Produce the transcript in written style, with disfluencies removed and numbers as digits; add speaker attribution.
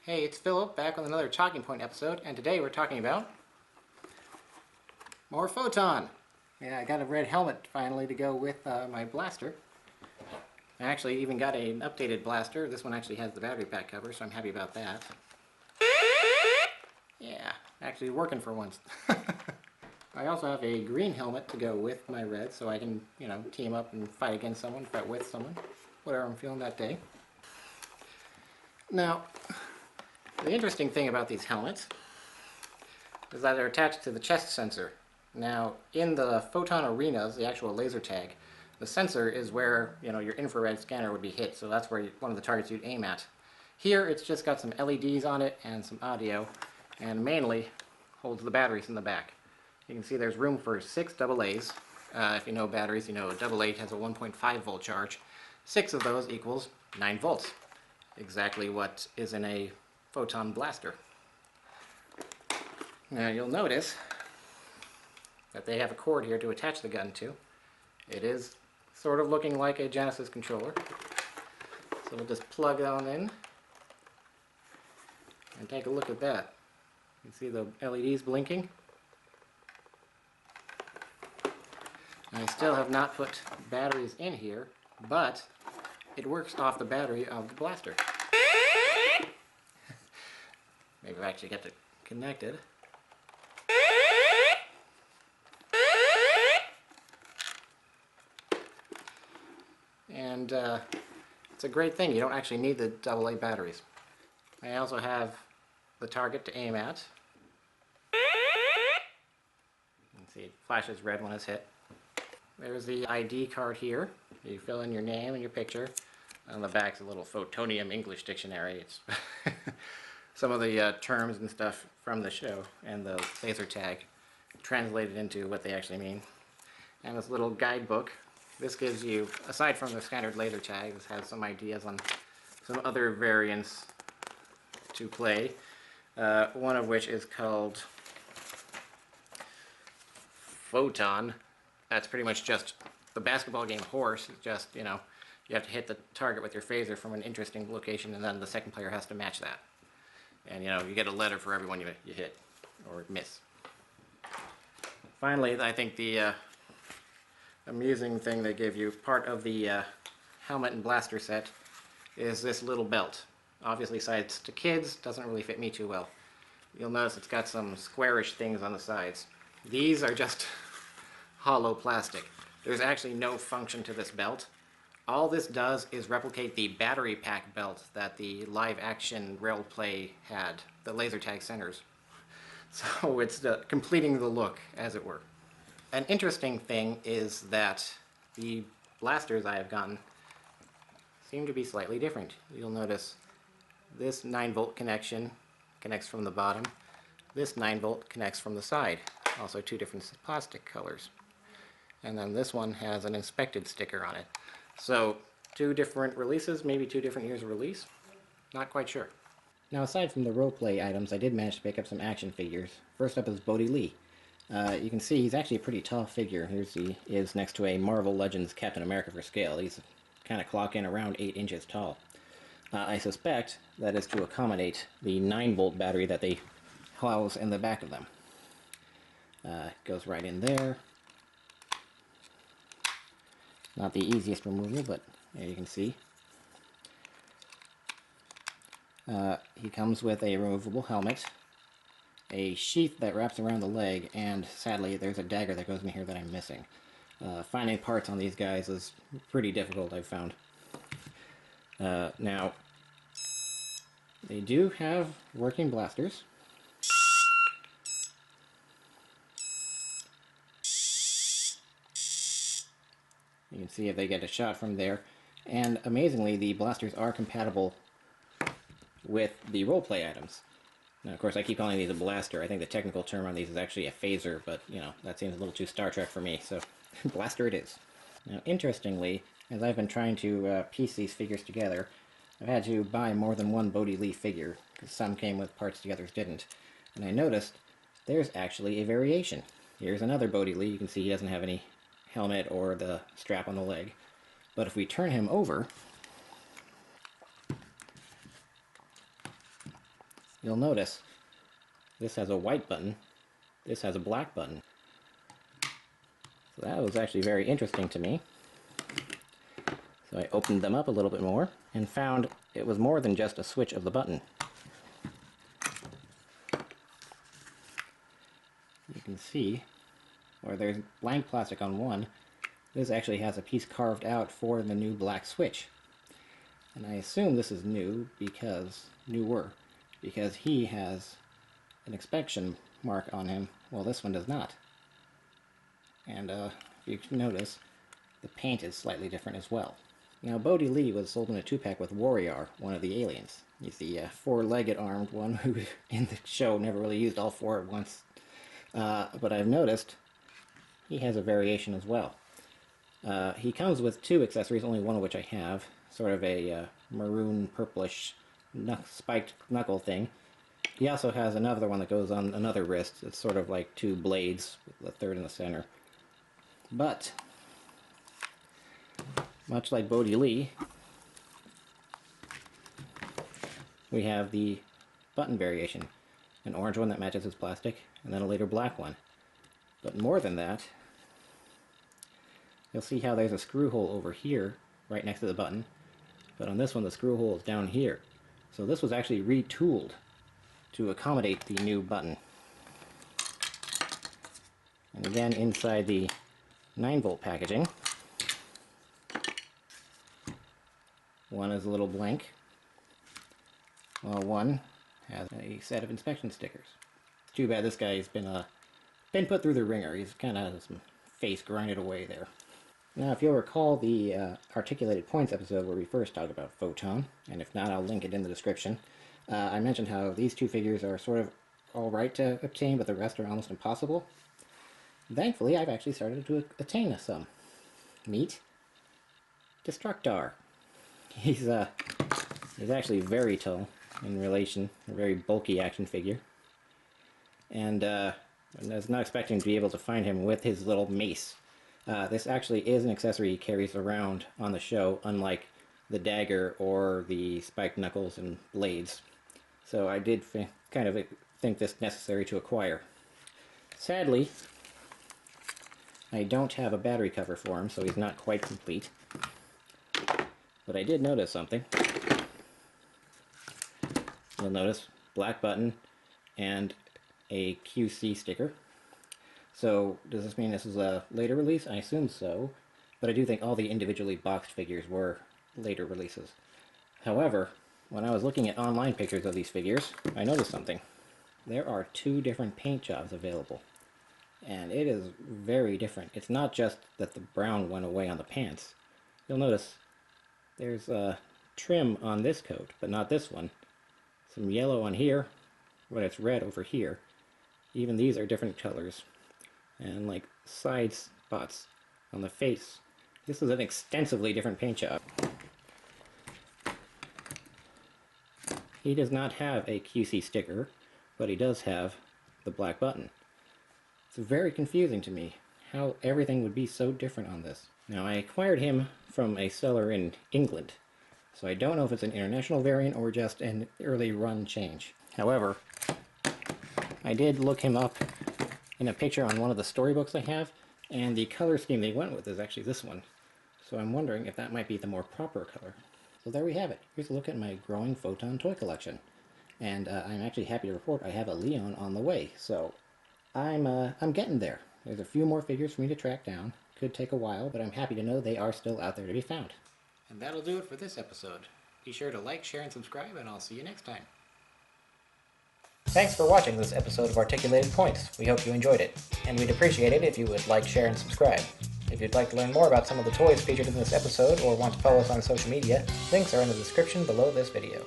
Speaker 1: Hey, it's Phillip back with another Talking Point episode, and today we're talking about more Photon. Yeah, I got a red helmet finally to go with my blaster. I actually even got an updated blaster. This one actually has the battery pack cover, so I'm happy about that. Yeah, actually working for once. I also have a green helmet to go with my red, so I can, team up and fight against someone, fight with someone, whatever I'm feeling that day. Now, the interesting thing about these helmets is that they're attached to the chest sensor. Now, in the Photon arenas, the actual laser tag, the sensor is where your infrared scanner would be hit, so that's where one of the targets you'd aim at. Here, it's just got some LEDs on it and some audio, and mainly holds the batteries in the back. You can see there's room for 6 AA's. If you know batteries, you know a AA has a 1.5 volt charge. 6 of those equals 9 volts. Exactly what is in a Photon blaster. Now you'll notice that they have a cord here to attach the gun to. It is sort of looking like a Genesis controller. So we'll just plug it on in and take a look at that. You can see the LEDs blinking. I still have not put batteries in here, but it works off the battery of the blaster. Maybe I actually get it connected. And it's a great thing. You don't actually need the AA batteries. I also have the target to aim at. You can see it flashes red when it's hit. There's the ID card here. You fill in your name and your picture. On the back's a little Photonium English dictionary. It's some of the terms and stuff from the show and the laser tag translated into what they actually mean. And this little guidebook. This gives you, aside from the standard laser tag, this has some ideas on some other variants to play. One of which is called Photon. That's pretty much just the basketball game horse. It's just, you have to hit the target with your phaser from an interesting location, and then the second player has to match that. And, you get a letter for everyone you hit or miss. Finally, I think the amusing thing they give you, part of the helmet and blaster set, is this little belt. Obviously sized to kids, doesn't really fit me too well. You'll notice it's got some squarish things on the sides. These are just hollow plastic. There's actually no function to this belt. All this does is replicate the battery pack belt that the live action role play had, the laser tag centers. So it's completing the look, as it were. An interesting thing is that the blasters I have gotten seem to be slightly different. You'll notice this 9 volt connection connects from the bottom. This 9 volt connects from the side. Also 2 different plastic colors. And then this one has an inspected sticker on it. So 2 different releases, maybe 2 different years of release. Not quite sure. Now, aside from the roleplay items, I did manage to pick up some action figures. First up is Bodhi Lee. You can see he's actually a pretty tall figure. Here's he is next to a Marvel Legends Captain America for scale. He's kind of clocking around 8 inches tall. I suspect that is to accommodate the 9 volt battery that they house in the back of them. Goes right in there. Not the easiest removal, but there you can see. He comes with a removable helmet, a sheath that wraps around the leg, and sadly there's a dagger that goes in here that I'm missing. Finding parts on these guys is pretty difficult, I've found. Now, they do have working blasters. You can see if they get a shot from there. And amazingly, the blasters are compatible with the roleplay items. Now, of course, I keep calling these a blaster. I think the technical term on these is actually a phaser, but, that seems a little too Star Trek for me, so blaster it is. Now, interestingly, as I've been trying to piece these figures together, I've had to buy more than one Bodhi Lee figure, because some came with parts the others didn't. And I noticed there's actually a variation. Here's another Bodhi Lee. You can see he doesn't have any helmet or the strap on the leg. But if we turn him over, you'll notice this has a white button, this has a black button. So that was actually very interesting to me. So I opened them up a little bit more and found it was more than just a switch of the button. You can see where there's blank plastic on one, this actually has a piece carved out for the new black switch. And I assume this is newer, because he has an inspection mark on him, while this one does not. And if you notice, the paint is slightly different as well. Now, Bodhi Lee was sold in a 2-pack with Warrior, one of the aliens. He's the 4-legged armed one who in the show never really used all 4 at once. But I've noticed he has a variation as well. He comes with 2 accessories, only one of which I have. Sort of a maroon purplish spiked knuckle thing. He also has another one that goes on another wrist. It's sort of like 2 blades, with the third in the center. But much like Bodhi Lee, we have the button variation. An orange one that matches his plastic, and then a later black one. But more than that, you'll see how there's a screw hole over here, right next to the button. But on this one, the screw hole is down here. So this was actually retooled to accommodate the new button. And again, inside the 9-volt packaging, one is a little blank, while one has a set of inspection stickers. It's too bad this guy's been put through the ringer. He's kind of has some face grinded away there. Now, if you'll recall the articulated points episode where we first talked about Photon, and if not, I'll link it in the description, I mentioned how these 2 figures are sort of alright to obtain, but the rest are almost impossible. Thankfully, I've actually started to attain some. Meet Destructor. He's actually very tall in relation, a very bulky action figure. And I was not expecting to be able to find him with his little mace. This actually is an accessory he carries around on the show, unlike the dagger or the spiked knuckles and blades. So I did kind of think this necessary to acquire. Sadly, I don't have a battery cover for him, so he's not quite complete. But I did notice something. You'll notice black button and a QC sticker. So does this mean this is a later release? I assume so, but I do think all the individually boxed figures were later releases. However, when I was looking at online pictures of these figures, I noticed something. There are 2 different paint jobs available, and it is very different. It's not just that the brown went away on the pants. You'll notice there's a trim on this coat, but not this one. Some yellow on here, but it's red over here. Even these are different colors. And like side spots on the face. This is an extensively different paint job. He does not have a QC sticker, but he does have the black button. It's very confusing to me how everything would be so different on this. Now, I acquired him from a seller in England, so I don't know if it's an international variant or just an early run change. However, I did look him up in a picture on one of the storybooks I have, and the color scheme they went with is actually this one. So I'm wondering if that might be the more proper color. So there we have it. Here's a look at my growing Photon toy collection. And I'm actually happy to report I have a Leon on the way, so I'm getting there. There's a few more figures for me to track down. Could take a while, but I'm happy to know they are still out there to be found. And that'll do it for this episode. Be sure to like, share, and subscribe, and I'll see you next time. Thanks for watching this episode of Articulated Points. We hope you enjoyed it, and we'd appreciate it if you would like, share, and subscribe. If you'd like to learn more about some of the toys featured in this episode or want to follow us on social media, links are in the description below this video.